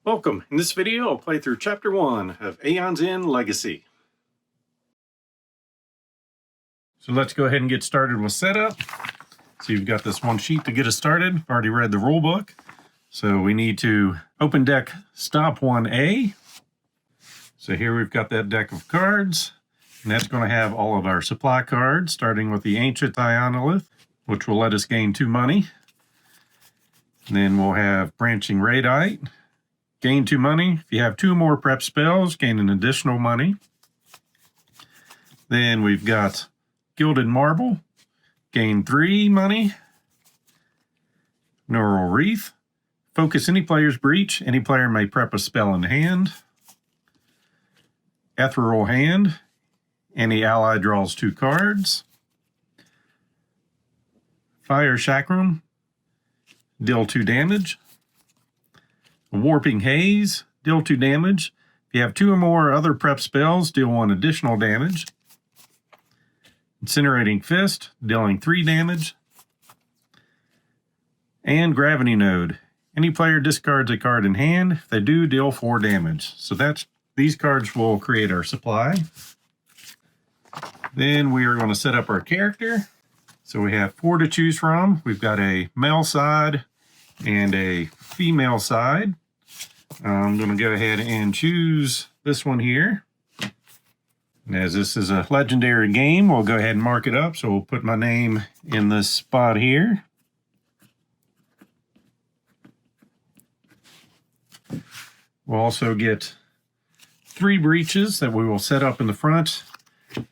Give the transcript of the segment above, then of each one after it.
Welcome. In this video, I'll play through Chapter 1 of AEONS End Legacy. So let's go ahead and get started with setup. So you've got this one sheet to get us started. I've already read the rule book. So we need to open deck Stop 1A. So here we've got that deck of cards. And that's going to have all of our supply cards, starting with the Ancient Ionolith, which will let us gain 2 money. And then we'll have Branching Radite. Gain 2 money. If you have 2 more prep spells, gain an additional money. Then we've got Gilded Marble. Gain 3 money. Neural Wreath. Focus any player's breach. Any player may prep a spell in hand. Ethereal Hand. Any ally draws 2 cards. Fire Chakram. Deal 2 damage. Warping Haze, deal 2 damage. If you have 2 or more other prep spells, deal 1 additional damage. Incinerating Fist, dealing 3 damage. And Gravity Node. Any player discards a card in hand. If they do, deal 4 damage. So these cards will create our supply. Then we are going to set up our character. So we have 4 to choose from. We've got a male side and a female side. I'm going to go ahead and choose this one here. And as this is a legendary game, we'll go ahead and mark it up. So we'll put my name in this spot here. We'll also get 3 breaches that we will set up in the front.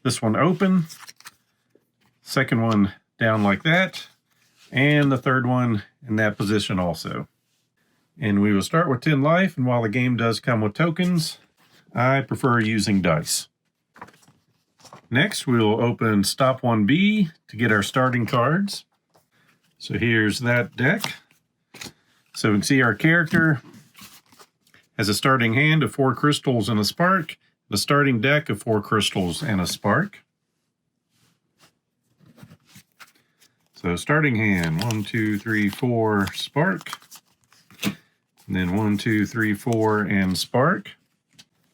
This one open, second one down like that, and the third one in that position also. And we will start with 10 life, and while the game does come with tokens, I prefer using dice. Next, we will open Stop 1B to get our starting cards. So here's that deck. So we can see our character has a starting hand of 4 crystals and a spark, the starting deck of 4 crystals and a spark. So starting hand, 1, 2, 3, 4, spark. And then 1, 2, 3, 4, and spark.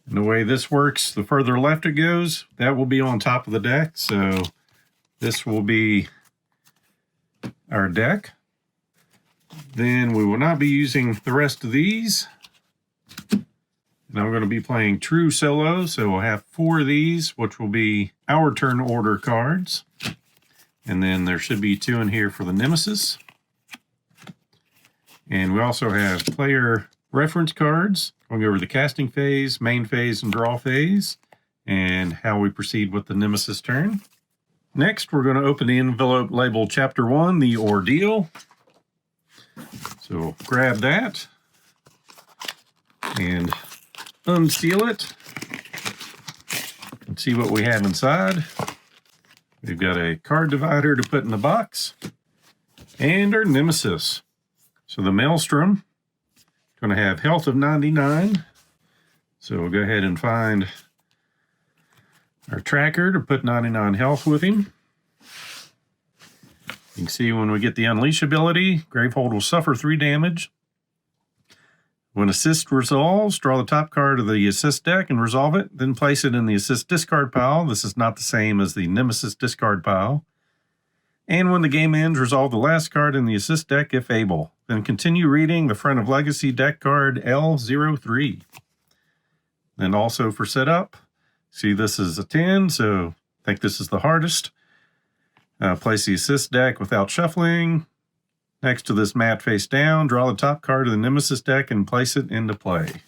And the way this works, the further left it goes, that will be on top of the deck. So this will be our deck. Then we will not be using the rest of these. Now we're going to be playing true solo, so we'll have 4 of these, which will be our turn order cards. And then there should be 2 in here for the Nemesis. And we also have player reference cards, going over the casting phase, main phase, and draw phase, and how we proceed with the Nemesis turn. Next, we're going to open the envelope labeled Chapter 1, the Ordeal. So we'll grab that and unseal it and see what we have inside. We've got a card divider to put in the box and our Nemesis. So the Maelstrom is going to have health of 99. So we'll go ahead and find our tracker to put 99 health with him. You can see when we get the Unleash ability, Gravehold will suffer 3 damage. When Assist resolves, draw the top card of the Assist deck and resolve it, then place it in the Assist discard pile. This is not the same as the Nemesis discard pile. And when the game ends, resolve the last card in the Assist deck if able. Then continue reading the front of Legacy deck card L03. Then also for setup, see this is a 10, so I think this is the hardest. Place the Assist deck without shuffling. Next to this mat face down, draw the top card of the Nemesis deck and place it into play.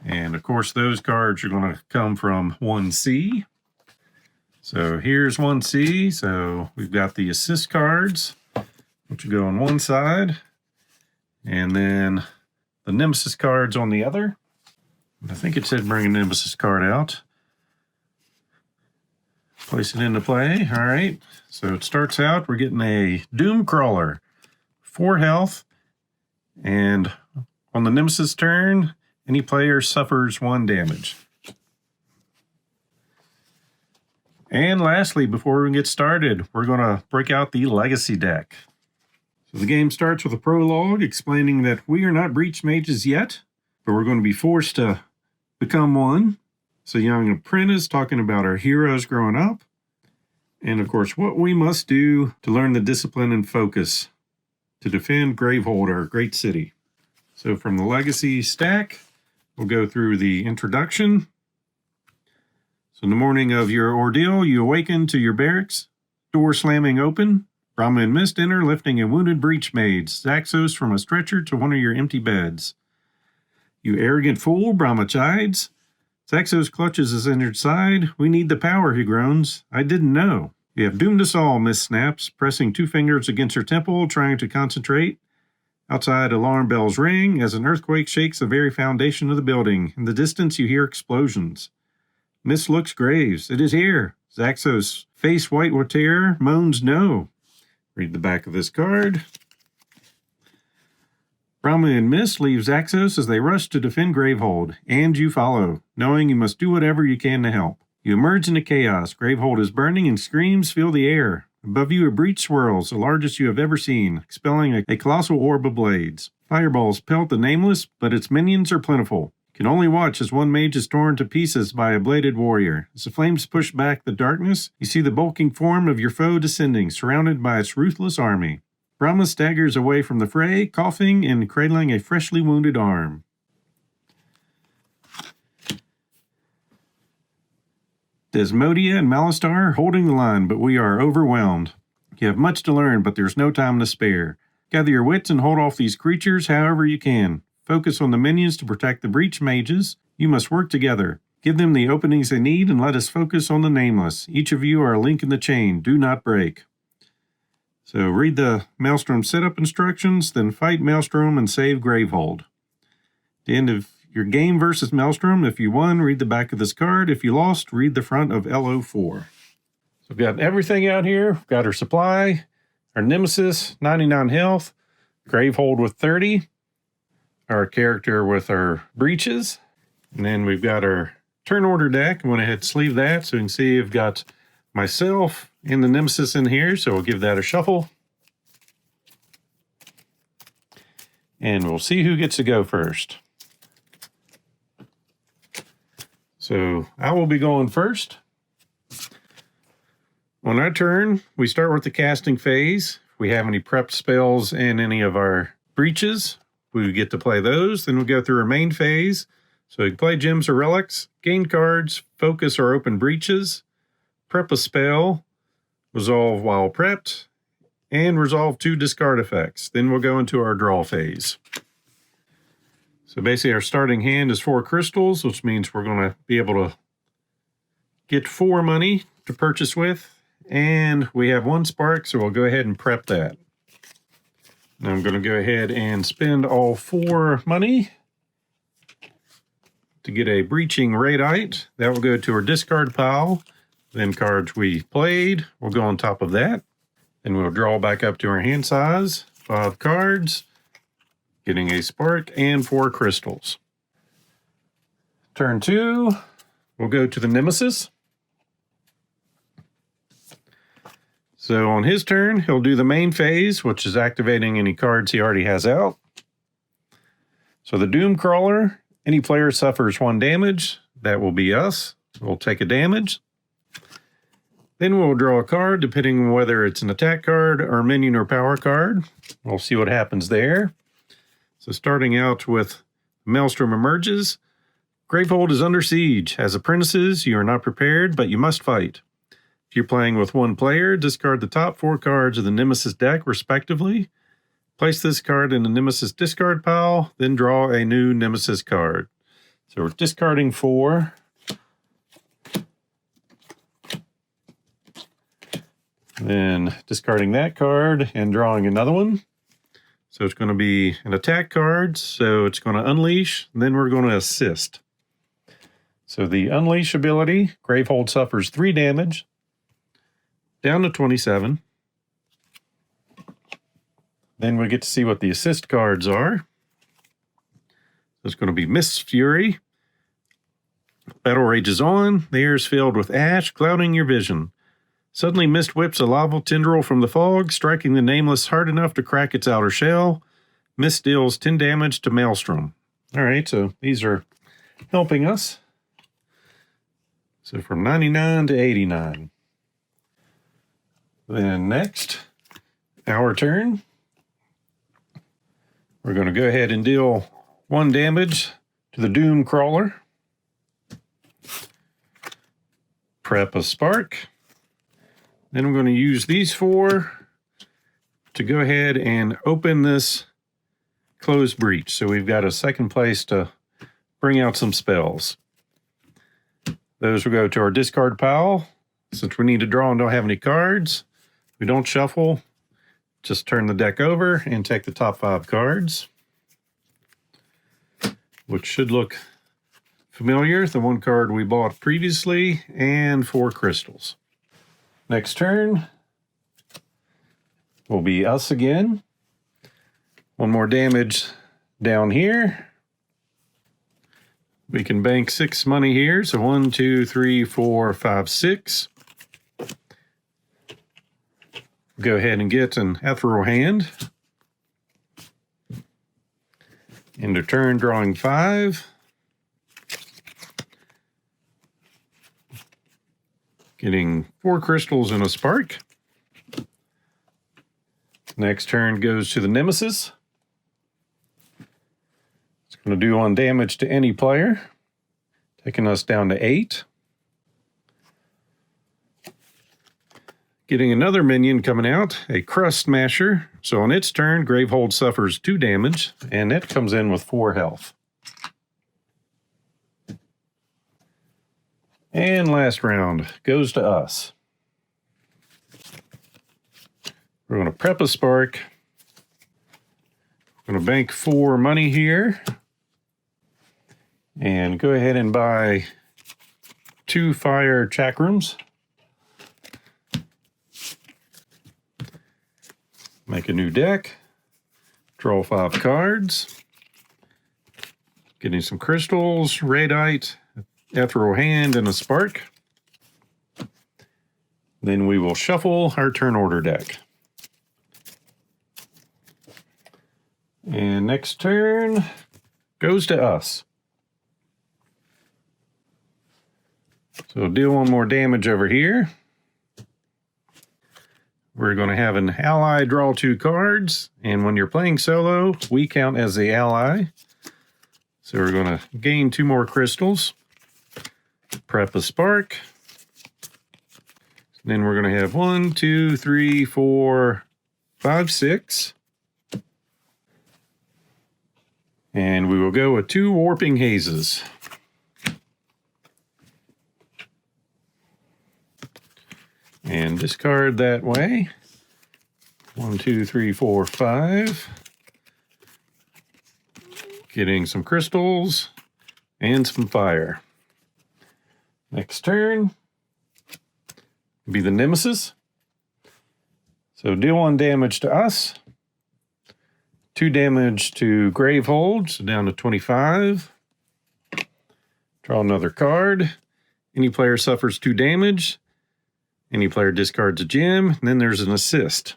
And of course, those cards are going to come from 1C. So here's 1C. So we've got the Assist cards, which will go on one side, and then the Nemesis cards on the other. I think it said bring a Nemesis card out. Place it into play. All right. So it starts out, we're getting a Doom Crawler, 4 health, and on the Nemesis turn, any player suffers 1 damage. And lastly, before we get started, we're going to break out the Legacy deck. So the game starts with a prologue explaining that we are not breach mages yet, but we're going to be forced to become one. It's a young apprentice talking about our heroes growing up. And of course, what we must do to learn the discipline and focus to defend Gravehold, our great city. So from the Legacy stack, we'll go through the introduction. So in the morning of your ordeal, you awaken to your barracks, door slamming open. Brahma and Mist enter, lifting a wounded breach mage, Zaxos from a stretcher to one of your empty beds. You arrogant fool, Brahma chides. Zaxos clutches his injured side. We need the power, he groans. I didn't know. You have doomed us all, Mist snaps, pressing 2 fingers against her temple, trying to concentrate. Outside, alarm bells ring as an earthquake shakes the very foundation of the building. In the distance, you hear explosions. Mist looks graves. It is here. Zaxos, face white with terror, moans no. Read the back of this card. Brahma and Mist leave Zaxos as they rush to defend Gravehold, and you follow, knowing you must do whatever you can to help. You emerge into chaos. Gravehold is burning and screams fill the air. Above you a breach swirls, the largest you have ever seen, expelling a colossal orb of blades. Fireballs pelt the Nameless, but its minions are plentiful. You can only watch as one mage is torn to pieces by a bladed warrior. As the flames push back the darkness, you see the bulking form of your foe descending, surrounded by its ruthless army. Brahma staggers away from the fray, coughing and cradling a freshly wounded arm. Desmodia and Malistar are holding the line, but we are overwhelmed. You have much to learn, but there's no time to spare. Gather your wits and hold off these creatures however you can. Focus on the minions to protect the breach mages. You must work together. Give them the openings they need and let us focus on the Nameless. Each of you are a link in the chain. Do not break. So read the Maelstrom setup instructions, then fight Maelstrom and save Gravehold. At the end of your game versus Maelstrom, if you won, read the back of this card. If you lost, read the front of LO4. So we've got everything out here. We've got our supply, our Nemesis, 99 health, Gravehold with 30, our character with our breaches, and then we've got our turn order deck. I went ahead and sleeve that so you can see I've got myself and the Nemesis in here, so we'll give that a shuffle. And we'll see who gets to go first. So I will be going first. On our turn, we start with the casting phase. If we have any prepped spells in any of our breaches, we get to play those. Then we'll go through our main phase. So we can play gems or relics, gain cards, focus or open breaches, prep a spell, resolve while prepped, and resolve 2 discard effects. Then we'll go into our draw phase. So basically our starting hand is 4 crystals, which means we're going to be able to get 4 money to purchase with. And we have 1 spark, so we'll go ahead and prep that. Now I'm going to go ahead and spend all 4 money to get a breaching radite. That will go to our discard pile. Then cards we played will go on top of that. Then we'll draw back up to our hand size. 5 cards. Getting a spark and 4 crystals. Turn 2, we'll go to the Nemesis. So on his turn, he'll do the main phase, which is activating any cards he already has out. So the Doom Crawler, any player suffers 1 damage. That will be us. We'll take a damage. Then we'll draw a card, depending on whether it's an attack card or minion or power card. We'll see what happens there. So starting out with Maelstrom emerges. Gravehold is under siege. As apprentices, you are not prepared, but you must fight. If you're playing with 1 player, discard the top 4 cards of the Nemesis deck, respectively. Place this card in the Nemesis discard pile, then draw a new Nemesis card. So we're discarding 4. Then discarding that card and drawing another one. So it's going to be an attack card, so it's going to unleash, and then we're going to assist. So the unleash ability, Gravehold suffers 3 damage, down to 27. Then we get to see what the assist cards are. There's going to be Mist's Fury. Battle rages on. The air is filled with ash, clouding your vision. Suddenly Mist whips a lava tendril from the fog, striking the Nameless hard enough to crack its outer shell. Mist deals 10 damage to Maelstrom. All right, so these are helping us. So from 99 to 89. Then next, our turn. We're going to go ahead and deal 1 damage to the Doom Crawler. Prep a Spark. Then I'm going to use these 4 to go ahead and open this closed breach. So we've got a second place to bring out some spells. Those will go to our discard pile. Since we need to draw and don't have any cards, we don't shuffle. Just turn the deck over and take the top 5 cards, which should look familiar. The 1 card we bought previously and 4 crystals. Next turn will be us again. 1 more damage down here. We can bank 6 money here. So 1, 2, 3, 4, 5, 6. Go ahead and get an ethereal hand. End of turn, drawing 5. Getting 4 crystals and a spark. Next turn goes to the Nemesis. It's going to do 1 damage to any player, taking us down to 8. Getting another minion coming out, a Crust Smasher. So on its turn, Gravehold suffers 2 damage, and it comes in with 4 health. And last round goes to us. We're going to prep a Spark. We're going to bank 4 money here. And go ahead and buy 2 fire chakrams. Make a new deck. Draw 5 cards. Getting some crystals, Radite, ethereal hand, and a spark. Then we will shuffle our turn order deck. And next turn goes to us. So deal 1 more damage over here. We're going to have an ally draw 2 cards, and when you're playing solo, we count as the ally. So we're going to gain 2 more crystals. Prep a spark. Then we're going to have 1, 2, 3, 4, 5, 6. And we will go with 2 warping hazes. And discard that way. 1, 2, 3, 4, 5. Getting some crystals and some fire. Next turn be the Nemesis. So deal 1 damage to us. 2 damage to Gravehold, so down to 25. Draw another card. Any player suffers 2 damage. Any player discards a gem, and then there's an assist.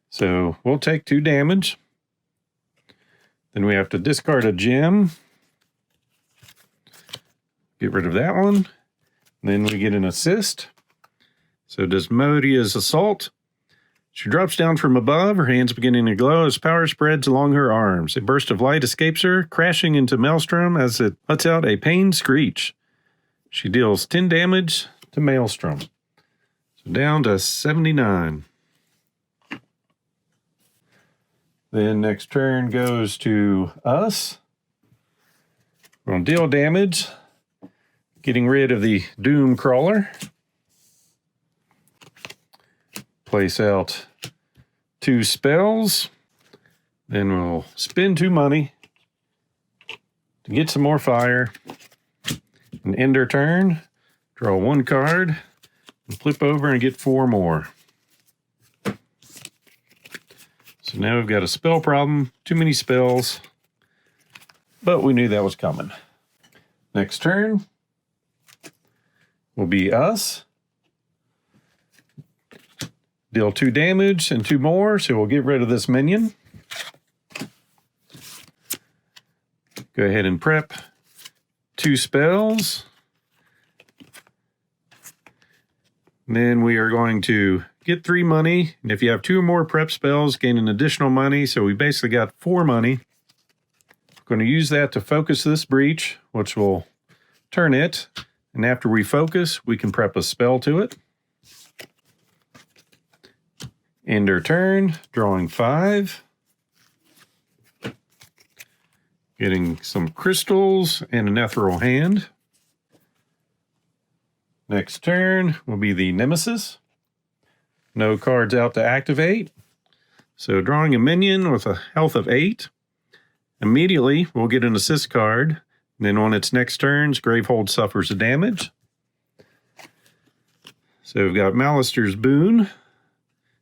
So we'll take 2 damage. Then we have to discard a gem. Get rid of that one. And then we get an assist. So Desmodia's Assault. She drops down from above, her hands beginning to glow as power spreads along her arms. A burst of light escapes her, crashing into Maelstrom as it lets out a pained screech. She deals 10 damage to Maelstrom. Down to 79. Then next turn goes to us. We're going to deal damage, getting rid of the Doom Crawler. Place out 2 spells. Then we'll spend 2 money to get some more fire. And end our turn. Draw 1 card. And flip over and get 4 more. So now we've got a spell problem. Too many spells. But we knew that was coming. Next turn will be us. deal 2 damage and 2 more, so we'll get rid of this minion. Go ahead and prep 2 spells. Then we are going to get 3 money, and if you have 2 or more prep spells, gain an additional money, so we basically got 4 money. Going to use that to focus this breach, which will turn it, and after we focus, we can prep a spell to it. End our turn, drawing 5. Getting some crystals and an ethereal hand. Next turn will be the Nemesis. No cards out to activate. So drawing a minion with a health of 8. Immediately, we'll get an assist card. Then on its next turns, Gravehold suffers a damage. So we've got Malister's Boon.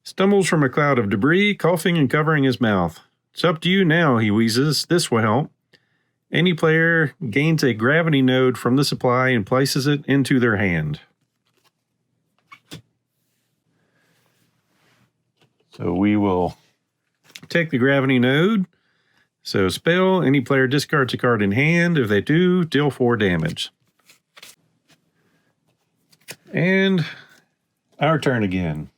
Stumbles from a cloud of debris, coughing and covering his mouth. It's up to you now, he wheezes. This will help. Any player gains a gravity node from the supply and places it into their hand. So we will take the gravity node. So spell, any player discards a card in hand. If they do, deal 4 damage. And our turn again.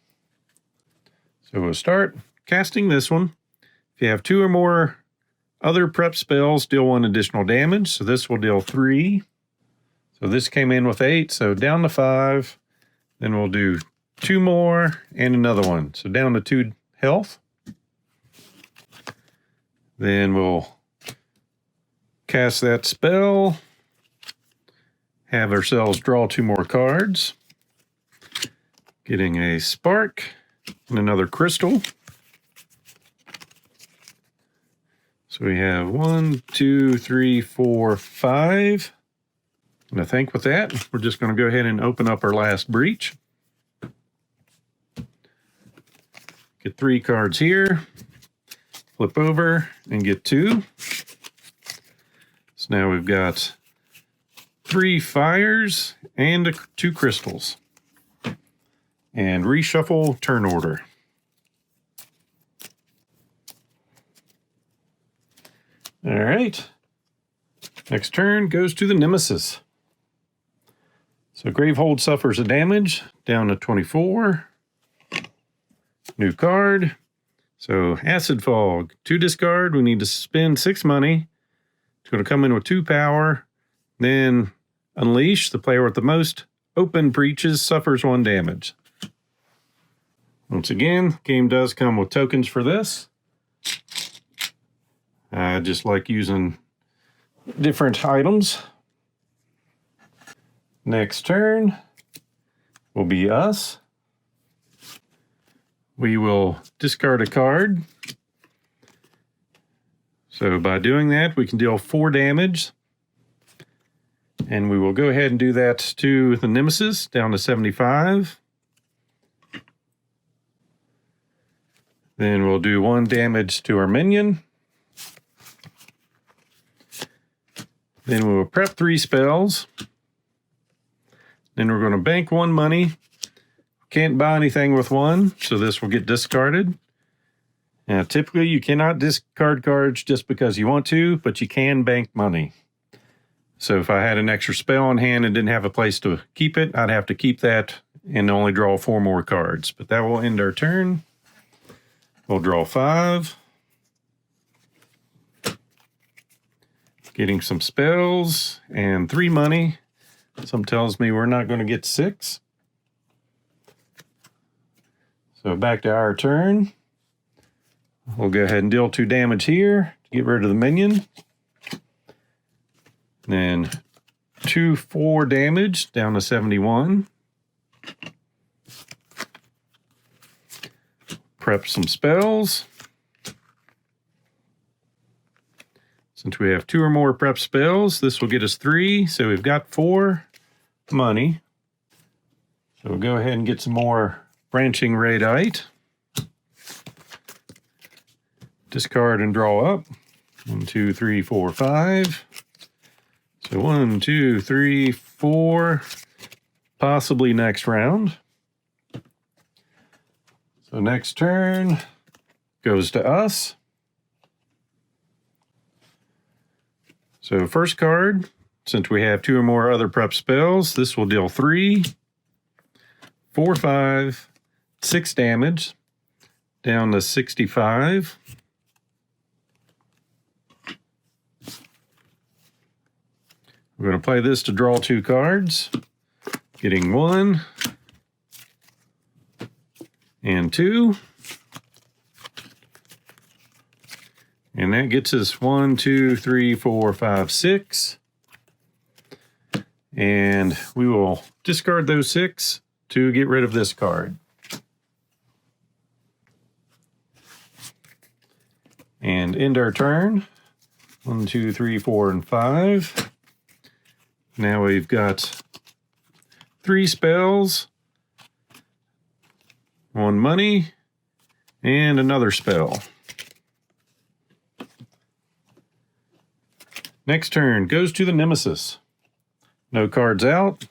So we'll start casting this one. If you have 2 or more other prep spells, deal 1 additional damage. So this will deal 3. So this came in with 8, so down to 5. Then we'll do 2 more and another one. So down to 2 health. Then we'll cast that spell. Have ourselves draw 2 more cards. Getting a spark and another crystal. So we have 1, 2, 3, 4, 5. And I think with that, we're just going to go ahead and open up our last breach. Get 3 cards here. Flip over and get 2. So now we've got 3 fires and 2 crystals. And reshuffle turn order. All right. Next turn goes to the Nemesis. So Gravehold suffers a damage, down to 24. New card. So Acid Fog, 2 discard. We need to spend 6 money. It's going to come in with 2 power. Then Unleash, the player with the most open breaches suffers 1 damage. Once again, game does come with tokens for this. I just like using different items. Next turn will be us. We will discard a card. So by doing that, we can deal 4 damage. And we will go ahead and do that to the Nemesis, down to 75. Then we'll do 1 damage to our minion. Then we will prep 3 spells. Then we're going to bank 1 money. Can't buy anything with 1, so this will get discarded. Now, typically you cannot discard cards just because you want to, but you can bank money. So if I had an extra spell in hand and didn't have a place to keep it, I'd have to keep that and only draw 4 more cards. But that will end our turn. We'll draw 5. Getting some spells and 3 money. Some tells me we're not going to get 6. So back to our turn. We'll go ahead and deal 2 damage here to get rid of the minion. Then 2, 4 damage down to 71. Prep some spells. Since we have 2 or more prep spells, this will get us 3. So we've got 4 money. So we'll go ahead and get some more branching radite. Discard and draw up. 1, 2, 3, 4, 5. So 1, 2, 3, 4. Possibly next round. So So next turn goes to us. So first card, since we have 2 or more other prep spells, this will deal 3, 4, 5, 6 damage, down to 65. We're going to play this to draw 2 cards, getting 1 and 2. And that gets us 1, 2, 3, 4, 5, 6. And we will discard those 6 to get rid of this card. And end our turn. 1, 2, 3, 4, and 5. Now we've got 3 spells, 1 money, and another spell. Next turn goes to the Nemesis. No cards out.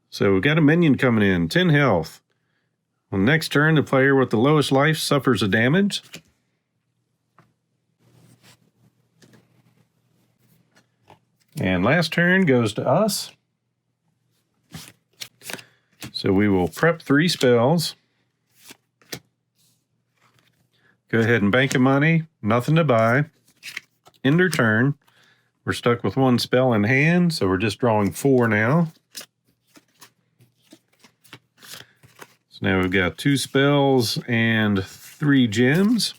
So we've got a minion coming in, 10 health. On next turn, the player with the lowest life suffers a damage. And last turn goes to us. So we will prep 3 spells. Go ahead and bank the money, nothing to buy. End our turn. We're stuck with 1 spell in hand, so we're just drawing 4 now. So now we've got 2 spells and 3 gems.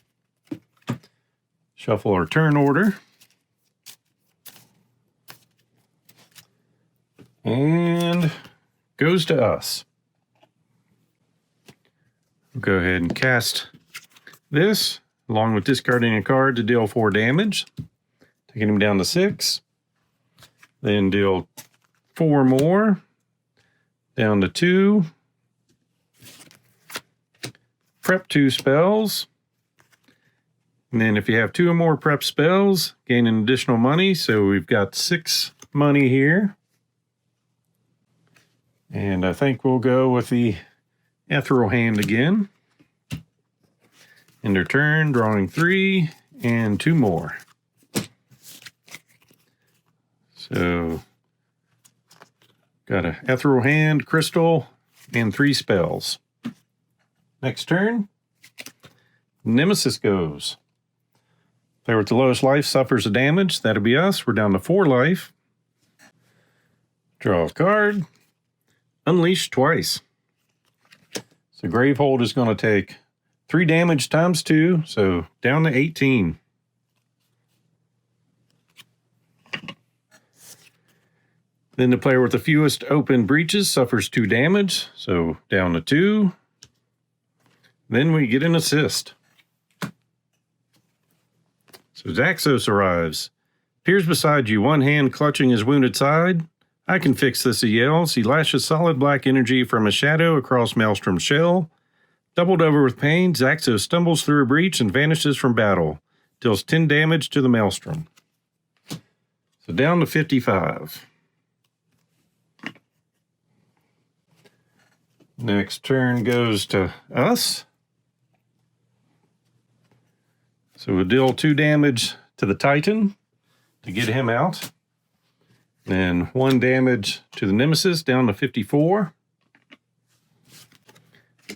Shuffle our turn order. And goes to us. We'll go ahead and cast this, along with discarding a card to deal 4 damage. Taking him down to 6. Then deal 4 more. Down to 2. Prep 2 spells. And then if you have 2 or more prep spells, gain an additional money. So we've got 6 money here. And I think we'll go with the Ethereal Hand again. End our turn, drawing 3 and 2 more. So, got an Ethereal Hand, Crystal, and 3 spells. Next turn, Nemesis goes. Player with the lowest life suffers a damage. That'll be us. We're down to 4 life. Draw a card. Unleash twice. So Gravehold is going to take 3 damage times 2, so down to 18. Then the player with the fewest open breaches suffers 2 damage, so down to 2. Then we get an assist. So Zaxos arrives. Appears beside you, one hand clutching his wounded side. I can fix this, he yells. He lashes solid black energy from a shadow across Maelstrom's shell. Doubled over with pain, Zaxos stumbles through a breach and vanishes from battle. Deals 10 damage to the Maelstrom. So down to 55. Next turn goes to us. So we'll deal 2 damage to the Titan to get him out. Then 1 damage to the Nemesis, down to 54.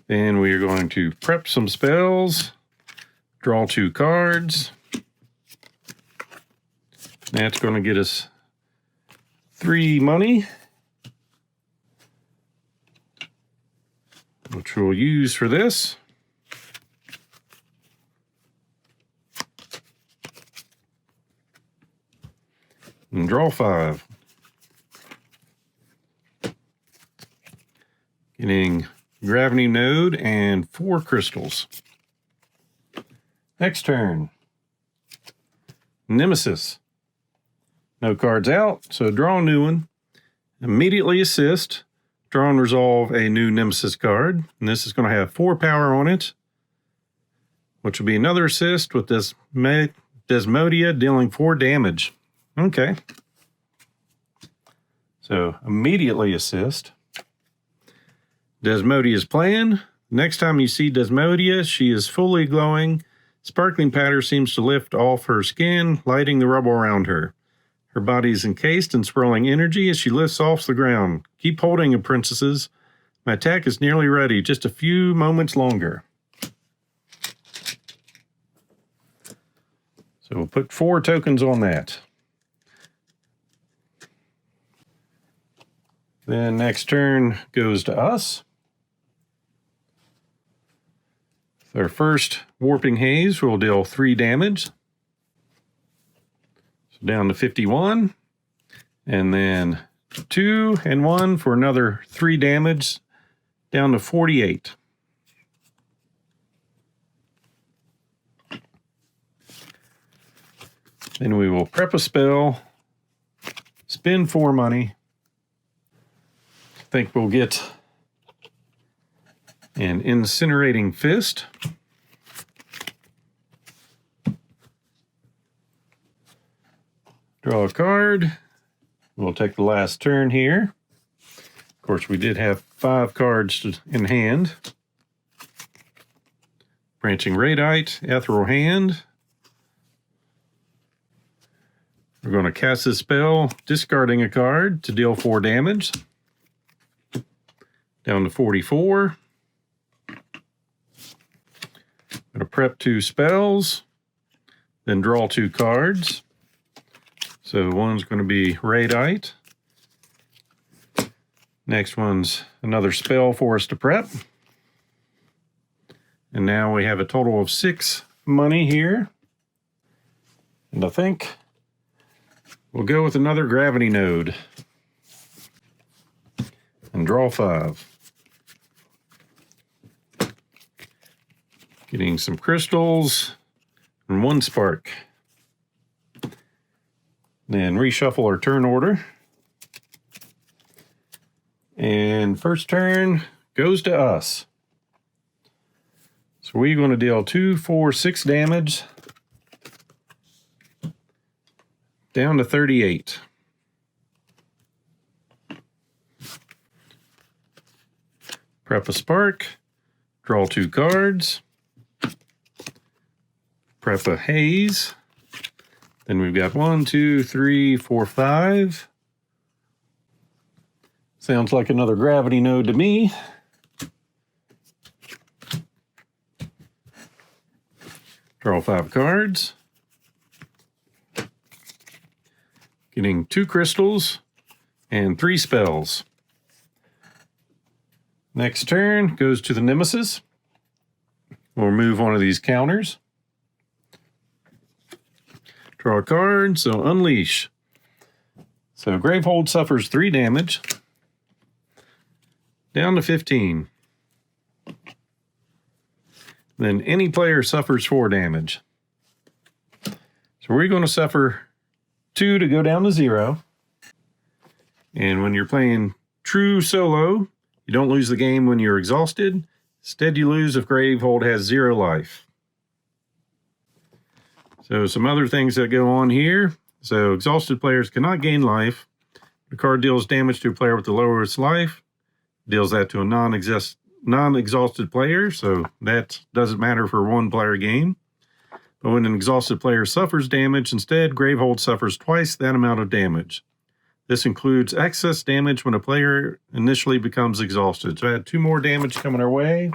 Then we are going to prep some spells, draw 2 cards. That's going to get us 3 money, which we'll use for this. And draw 5. Getting Gravity Node and 4 crystals. Next turn. Nemesis. No cards out, so draw a new one. Immediately assist. Draw and resolve a new Nemesis card. And this is going to have 4 power on it, which will be another assist with Desmodia dealing 4 damage. Okay. So immediately assist. Desmodia's plan. Next time you see Desmodia, she is fully glowing. Sparkling powder seems to lift off her skin, lighting the rubble around her. Her body is encased in swirling energy as she lifts off the ground. Keep holding it, princesses. My attack is nearly ready, just a few moments longer. So we'll put 4 tokens on that. Then next turn goes to us. With our first Warping Haze, we'll deal 3 damage. So down to 51. And then 2 and 1 for another 3 damage, down to 48. Then we will prep a spell, spend 4 money. I think we'll get an Incinerating Fist. Draw a card. We'll take the last turn here. Of course, we did have 5 cards in hand. Branching Radite, Ethereal Hand. We're going to cast this spell, discarding a card to deal 4 damage. Down to 44. I'm going to prep 2 spells, then draw 2 cards. So one's going to be Radite. Next one's another spell for us to prep. And now we have a total of 6 money here. And I think we'll go with another Gravity Node. And draw 5. Getting some crystals and 1 spark. Then reshuffle our turn order. And first turn goes to us. So we're going to deal 2, 4, 6 damage. Down to 38. Prep a spark. Draw 2 cards. Prep a haze. Then we've got 1, 2, 3, 4, 5. Sounds like another Gravity Node to me. Draw 5 cards. Getting 2 crystals and 3 spells. Next turn goes to the Nemesis. We'll remove one of these counters. Draw a card, so Unleash. So Gravehold suffers 3 damage. Down to 15. Then any player suffers 4 damage. So we're going to suffer 2 to go down to 0. And when you're playing true solo, you don't lose the game when you're exhausted. Instead, you lose if Gravehold has 0 life. So some other things that go on here. So exhausted players cannot gain life. The card deals damage to a player with the lowest life. Deals that to a non-exhausted player. So that doesn't matter for a 1-player game. But when an exhausted player suffers damage, instead, Gravehold suffers twice that amount of damage. This includes excess damage when a player initially becomes exhausted. So I had 2 more damage coming our way.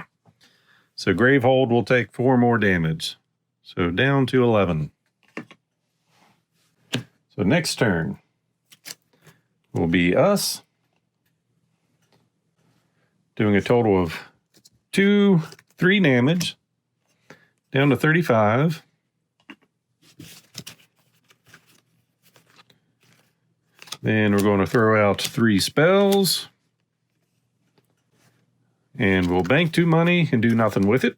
So Gravehold will take 4 more damage. So down to 11. So next turn will be us. Doing a total of 2, 3 damage. Down to 35. Then we're going to throw out 3 spells. And we'll bank 2 money and do nothing with it.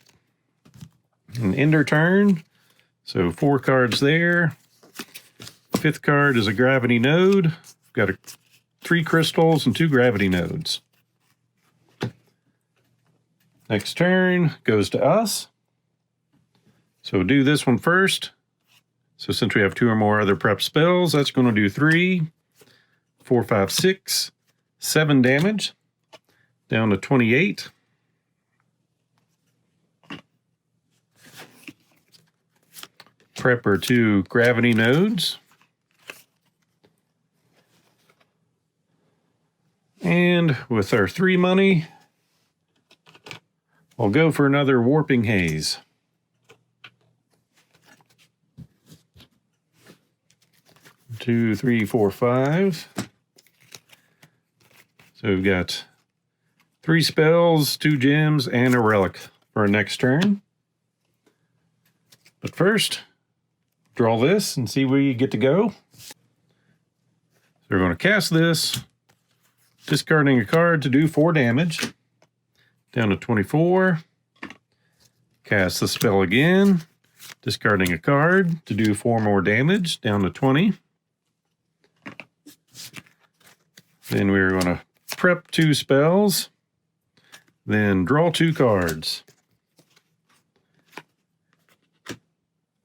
And end our turn. So 4 cards there. 5th card is a Gravity Node. Got 3 crystals and 2 Gravity Nodes. Next turn goes to us. So we'll do this one first. So since we have 2 or more other prep spells, that's going to do 3, 4, 5, 6, 7 damage. Down to 28. Prep our 2 gravity nodes. And with our 3 money, we'll go for another Warping Haze. 2, 3, 4, 5. So we've got 3 spells, 2 gems, and a relic for our next turn. But first, draw this and see where you get to go. So we're going to cast this, discarding a card to do 4 damage. Down to 24. Cast the spell again, discarding a card to do 4 more damage, down to 20. Then we're going to prep 2 spells, then draw 2 cards.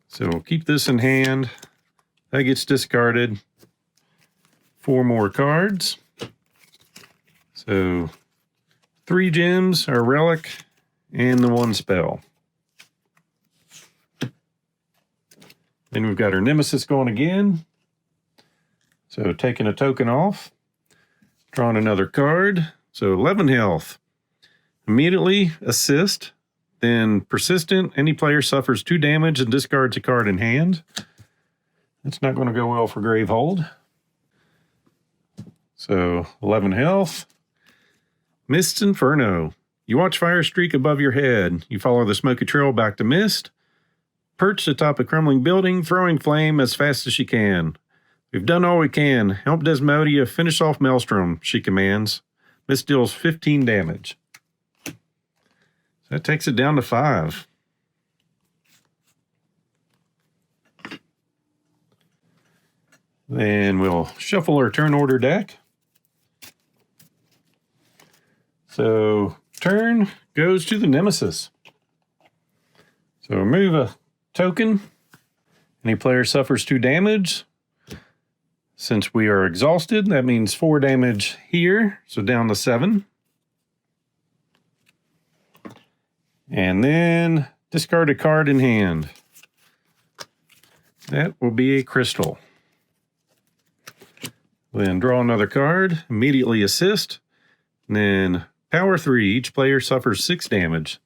So we'll keep this in hand. That gets discarded. 4 more cards. So 3 gems, our relic, and the 1 spell. Then we've got our Nemesis going again. So taking a token off. Drawing another card. So 11 health. Immediately assist. Then persistent. Any player suffers 2 damage and discards a card in hand. That's not going to go well for Gravehold. So 11 health. Mist Inferno. You watch fire streak above your head. You follow the smoky trail back to Mist. Perch atop a crumbling building, throwing flame as fast as she can. We've done all we can. Help Desmodia finish off Maelstrom, she commands. Mist deals 15 damage. So that takes it down to 5. Then we'll shuffle our turn order deck. So turn goes to the Nemesis. So remove a token. Any player suffers 2 damage. Since we are exhausted, that means 4 damage here, so down to 7. And then discard a card in hand. That will be a crystal. Then draw another card, immediately assist, and then power 3. Each player suffers 6 damage.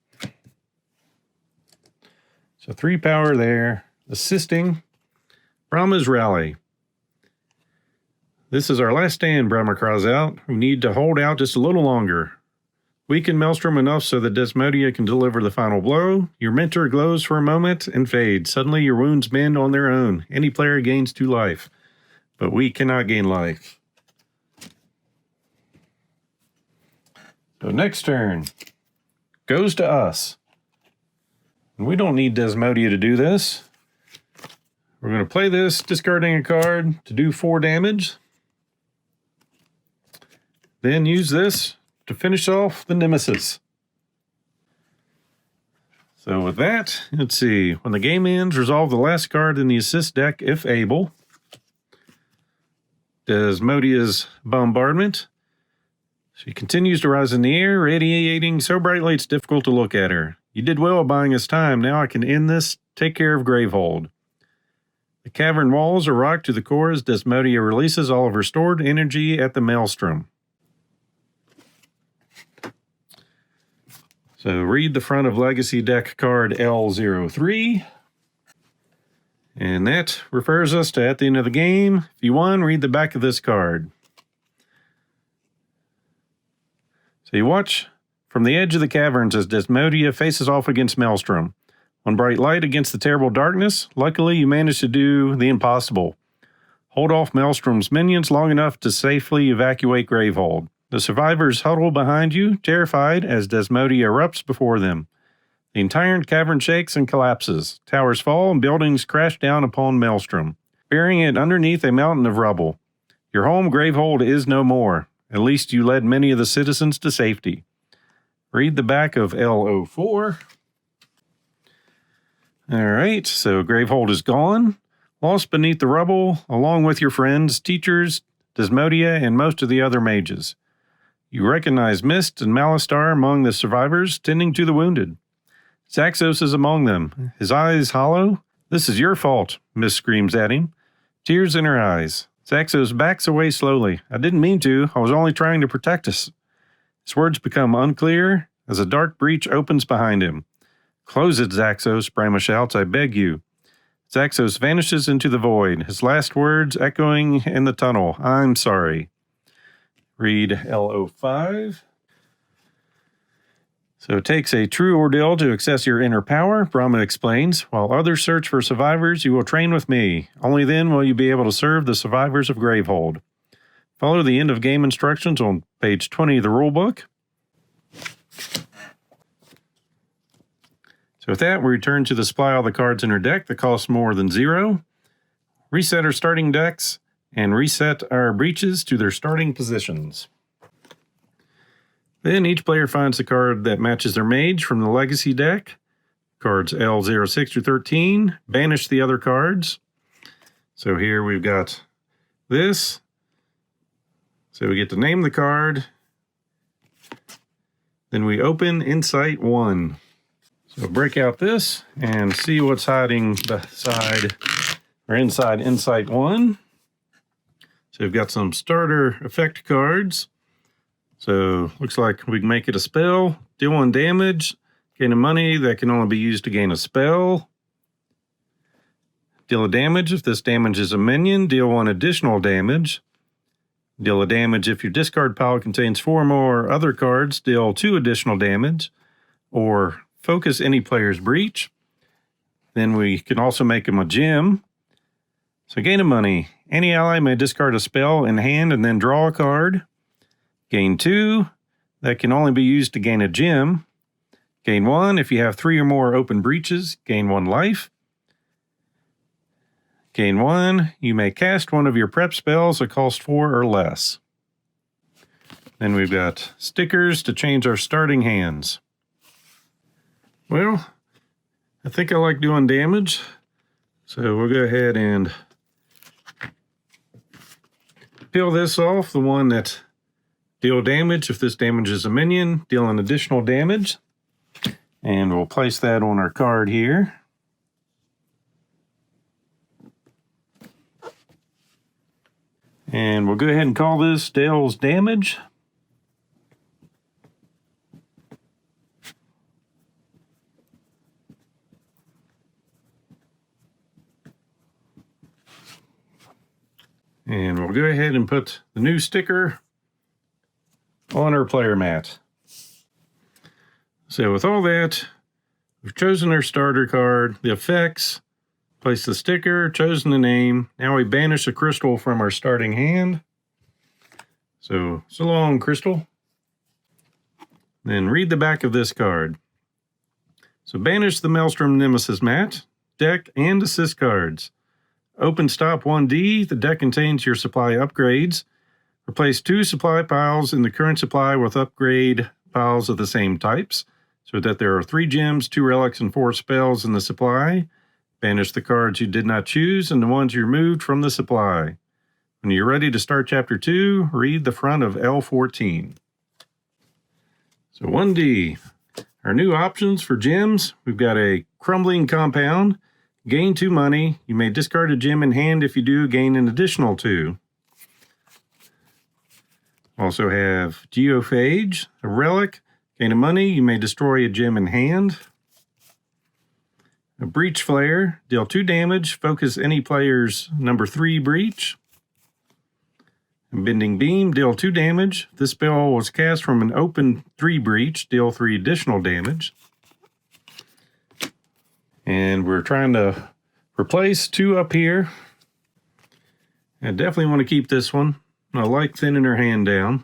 So 3 power there. Assisting, Brahma's Rally. This is our last stand, Brahma cries out. We need to hold out just a little longer. Weaken Maelstrom enough so that Desmodia can deliver the final blow. Your mentor glows for a moment and fades. Suddenly your wounds mend on their own. Any player gains 2 life. But we cannot gain life. So next turn goes to us. And we don't need Desmodia to do this. We're going to play this, discarding a card to do 4 damage. Then use this to finish off the Nemesis. So with that, let's see. When the game ends, resolve the last card in the assist deck if able. Desmodia's Bombardment. She continues to rise in the air, radiating so brightly it's difficult to look at her. You did well buying us time. Now I can end this. Take care of Gravehold. The cavern walls are rocked to the core as Desmodia releases all of her stored energy at the Maelstrom. So read the front of Legacy deck card L03. And that refers us to at the end of the game. If you won, read the back of this card. So you watch from the edge of the caverns as Desmodia faces off against Maelstrom. One bright light against the terrible darkness. Luckily, you managed to do the impossible. Hold off Maelstrom's minions long enough to safely evacuate Gravehold. The survivors huddle behind you, terrified as Desmodia erupts before them. The entire cavern shakes and collapses. Towers fall and buildings crash down upon Maelstrom, burying it underneath a mountain of rubble. Your home, Gravehold, is no more. At least you led many of the citizens to safety. Read the back of L04. All right, so Gravehold is gone, lost beneath the rubble, along with your friends, teachers, Desmodia, and most of the other mages. You recognize Mist and Malistar among the survivors, tending to the wounded. Zaxos is among them, his eyes hollow. "This is your fault," Miss screams at him, tears in her eyes. Zaxos backs away slowly. "I didn't mean to. I was only trying to protect us." His words become unclear as a dark breach opens behind him. "Close it, Zaxos," Brahma shouts. "I beg you." Zaxos vanishes into the void, his last words echoing in the tunnel. "I'm sorry." Read LO5. So it takes a true ordeal to access your inner power, Brahma explains. While others search for survivors, you will train with me. Only then will you be able to serve the survivors of Gravehold. Follow the end of game instructions on page 20 of the rulebook. So with that, we return to the supply all the cards in our deck that cost more than 0. Reset our starting decks and reset our breaches to their starting positions. Then each player finds the card that matches their mage from the Legacy deck. Cards L06 through 13. Banish the other cards. So here we've got this. So we get to name the card. Then we open Insight 1. So break out this and see what's hiding beside or inside Insight 1. So we've got some starter effect cards. So looks like we can make it a spell. Deal 1 damage. Gain a money that can only be used to gain a spell. Deal a damage if this damage is a minion. Deal 1 additional damage. Deal a damage if your discard pile contains 4 or more other cards. Deal 2 additional damage. Or focus any player's breach. Then we can also make him a gem. So gain a money. Any ally may discard a spell in hand and then draw a card. Gain 2. That can only be used to gain a gem. Gain 1 if you have 3 or more open breaches. Gain 1 life. Gain 1. You may cast one of your prep spells that cost 4 or less. Then we've got stickers to change our starting hands. Well, I think I like doing damage, so we'll go ahead and peel this off, the one that deal damage. If this damage is a minion, deal an additional damage. And we'll place that on our card here. And we'll go ahead and call this Dale's damage. And we'll go ahead and put the new sticker on our player mat. So with all that, we've chosen our starter card, the effects, placed the sticker, chosen the name. Now we banish a crystal from our starting hand. So long, crystal. Then read the back of this card. So banish the Maelstrom Nemesis mat, deck, and assist cards. Open stop 1D. The deck contains your supply upgrades. Replace 2 supply piles in the current supply with upgrade piles of the same types, so that there are 3 gems, 2 relics, and 4 spells in the supply. Banish the cards you did not choose and the ones you removed from the supply. When you're ready to start Chapter 2, read the front of L14. So 1D. Our new options for gems, we've got a Crumbling Compound. Gain 2 money. You may discard a gem in hand. If you do, gain an additional 2. Also have Geophage, a relic. Gain a money. You may destroy a gem in hand. A Breach Flare. Deal 2 damage. Focus any player's number 3 breach. A Bending Beam. Deal 2 damage. This spell was cast from an open 3 breach. Deal 3 additional damage. And we're trying to replace 2 up here. I definitely want to keep this one. I like thinning her hand down.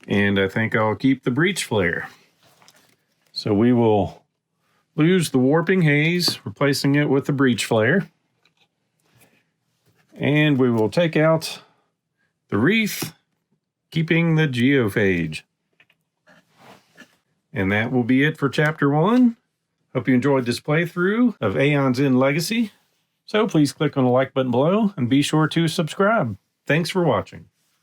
And I think I'll keep the Breach Flare. So we will lose the Warping Haze, replacing it with the Breach Flare. And we will take out the Wreath, keeping the Geophage. And that will be it for Chapter 1. Hope you enjoyed this playthrough of AEONS End Legacy. So please click on the like button below and be sure to subscribe. Thanks for watching.